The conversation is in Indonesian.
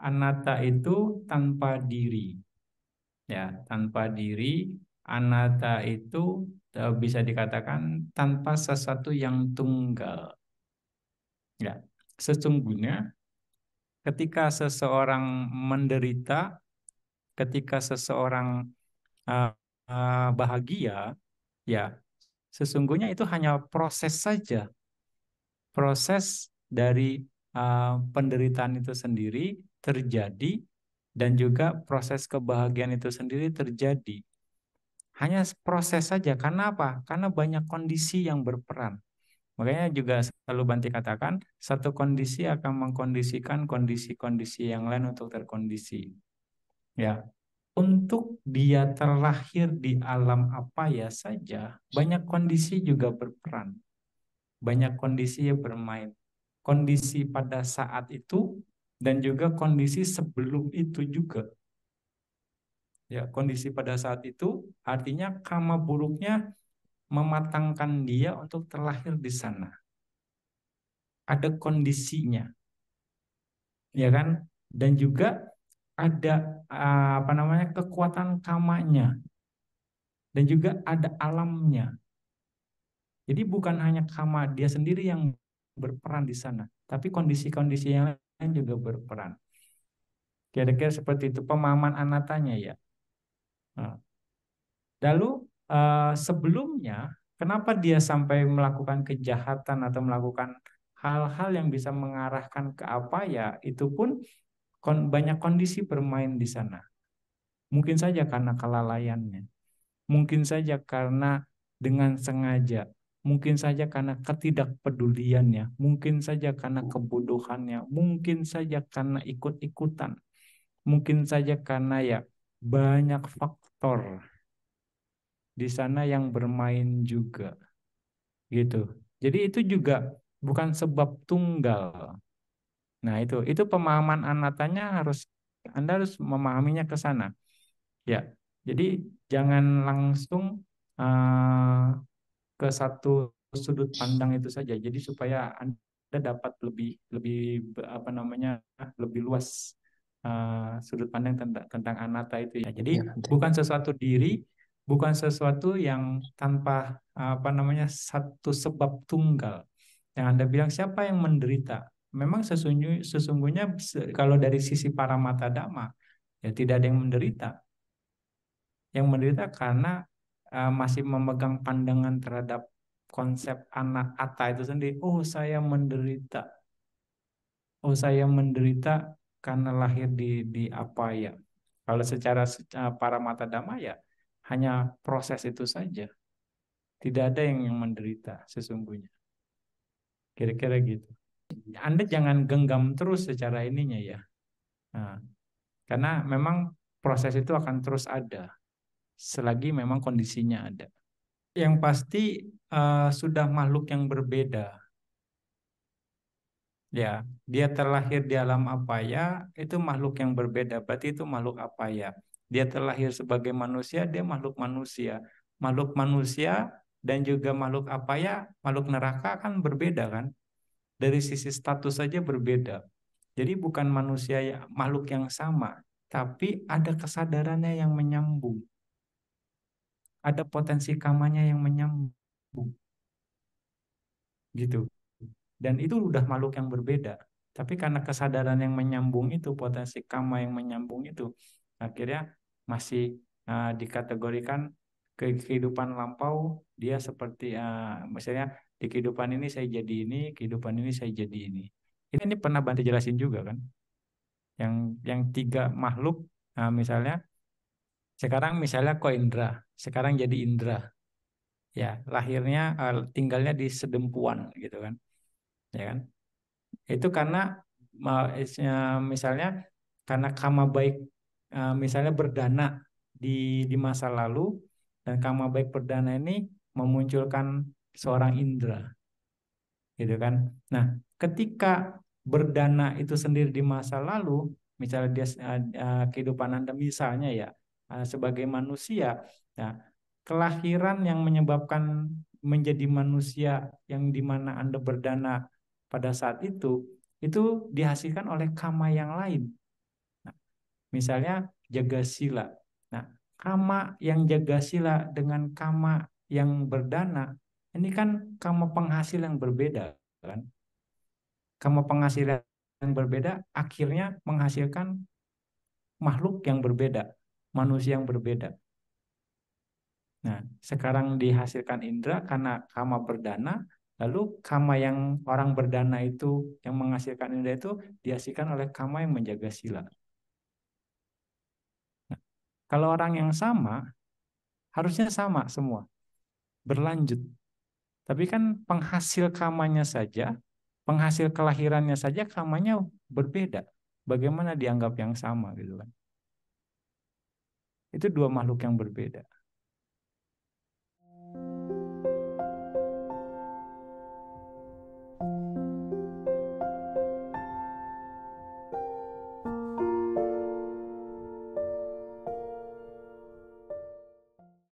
anatta itu tanpa diri. Ya, tanpa diri, anatta itu bisa dikatakan tanpa sesuatu yang tunggal. Ya, sesungguhnya ketika seseorang menderita, ketika seseorang uh, bahagia, ya sesungguhnya itu hanya proses saja, proses dari penderitaan itu sendiri terjadi dan juga proses kebahagiaan itu sendiri terjadi. Hanya proses saja. Karena apa? Karena banyak kondisi yang berperan. Makanya juga selalu Banti katakan, satu kondisi akan mengkondisikan kondisi-kondisi yang lain untuk terkondisi. Ya, untuk dia terlahir di alam apa ya saja, banyak kondisi juga berperan. Banyak kondisi yang bermain. Kondisi pada saat itu dan juga kondisi sebelum itu juga. Ya, kondisi pada saat itu artinya karma buruknya mematangkan dia untuk terlahir di sana. Ada kondisinya, ya kan? Dan juga ada apa namanya kekuatan kamanya dan juga ada alamnya. Jadi bukan hanya kama dia sendiri yang berperan di sana, tapi kondisi-kondisi yang lain juga berperan. Kira-kira seperti itu pemahaman anatanya ya. Nah, lalu sebelumnya kenapa dia sampai melakukan kejahatan atau melakukan hal-hal yang bisa mengarahkan ke apa ya? Itu pun banyak kondisi bermain di sana. Mungkin saja karena kelalaiannya, mungkin saja karena dengan sengaja, mungkin saja karena ketidakpeduliannya, mungkin saja karena kebodohannya, mungkin saja karena ikut-ikutan, mungkin saja karena ya banyak faktor di sana yang bermain juga gitu. Jadi itu juga bukan sebab tunggal. Nah, itu pemahaman anatanya harus Anda harus memahaminya ke sana. Ya. Jadi jangan langsung eh, ke satu sudut pandang itu saja. Jadi supaya Anda dapat lebih lebih apa namanya lebih luas sudut pandang tentang anatta itu ya. Jadi Ya, Bante. bukan sesuatu diri, bukan sesuatu yang tanpa apa namanya satu sebab tunggal. Yang Anda bilang siapa yang menderita? Memang sesungguhnya kalau dari sisi para mata dhamma ya tidak ada yang menderita. Yang menderita karena masih memegang pandangan terhadap konsep anak Atta itu sendiri. Oh, saya menderita. Oh, saya menderita karena lahir di apa ya. Kalau secara para mata dhamma ya hanya proses itu saja. Tidak ada yang menderita sesungguhnya. Kira-kira gitu. Anda jangan genggam terus secara ininya ya. Nah, karena memang proses itu akan terus ada selagi memang kondisinya ada. Yang pasti sudah makhluk yang berbeda. Ya, dia terlahir di alam apa ya, itu makhluk yang berbeda. Berarti itu makhluk apa ya? Dia terlahir sebagai manusia, dia makhluk manusia. Makhluk manusia dan juga makhluk apa ya, makhluk neraka kan berbeda kan? Dari sisi status saja berbeda. Jadi bukan manusia ya, makhluk yang sama, tapi ada kesadarannya yang menyambung. Ada potensi kamanya yang menyambung. Gitu. Dan itu udah makhluk yang berbeda. Tapi karena kesadaran yang menyambung itu, potensi kama yang menyambung itu, akhirnya masih dikategorikan ke kehidupan lampau, dia seperti, misalnya di kehidupan ini saya jadi ini, kehidupan ini saya jadi ini. Ini pernah Bantu jelasin juga kan? Yang tiga makhluk, misalnya, sekarang misalnya Ko Indra, sekarang jadi Indra. Ya, lahirnya, tinggalnya di Sedempuan gitu kan. Ya kan? Itu karena misalnya karena karma baik misalnya berdana di masa lalu dan karma baik berdana ini memunculkan seorang Indra gitu kan. Nah, ketika berdana itu sendiri di masa lalu, misalnya dia kehidupan Anda misalnya ya sebagai manusia, nah kelahiran yang menyebabkan menjadi manusia yang dimana Anda berdana pada saat itu dihasilkan oleh karma yang lain. Misalnya jaga sila. Nah, kama yang jaga sila dengan kama yang berdana, ini kan kama penghasil yang berbeda, kan? Kama penghasil yang berbeda akhirnya menghasilkan makhluk yang berbeda, manusia yang berbeda. Nah, sekarang dihasilkan indera karena kama berdana, lalu kama yang orang berdana itu yang menghasilkan indera itu dihasilkan oleh kama yang menjaga sila. Nah, kalau orang yang sama harusnya sama semua, berlanjut. Tapi kan penghasil kamanya saja, penghasil kelahirannya saja kamanya berbeda. Bagaimana dianggap yang sama gitu kan? Itu dua makhluk yang berbeda.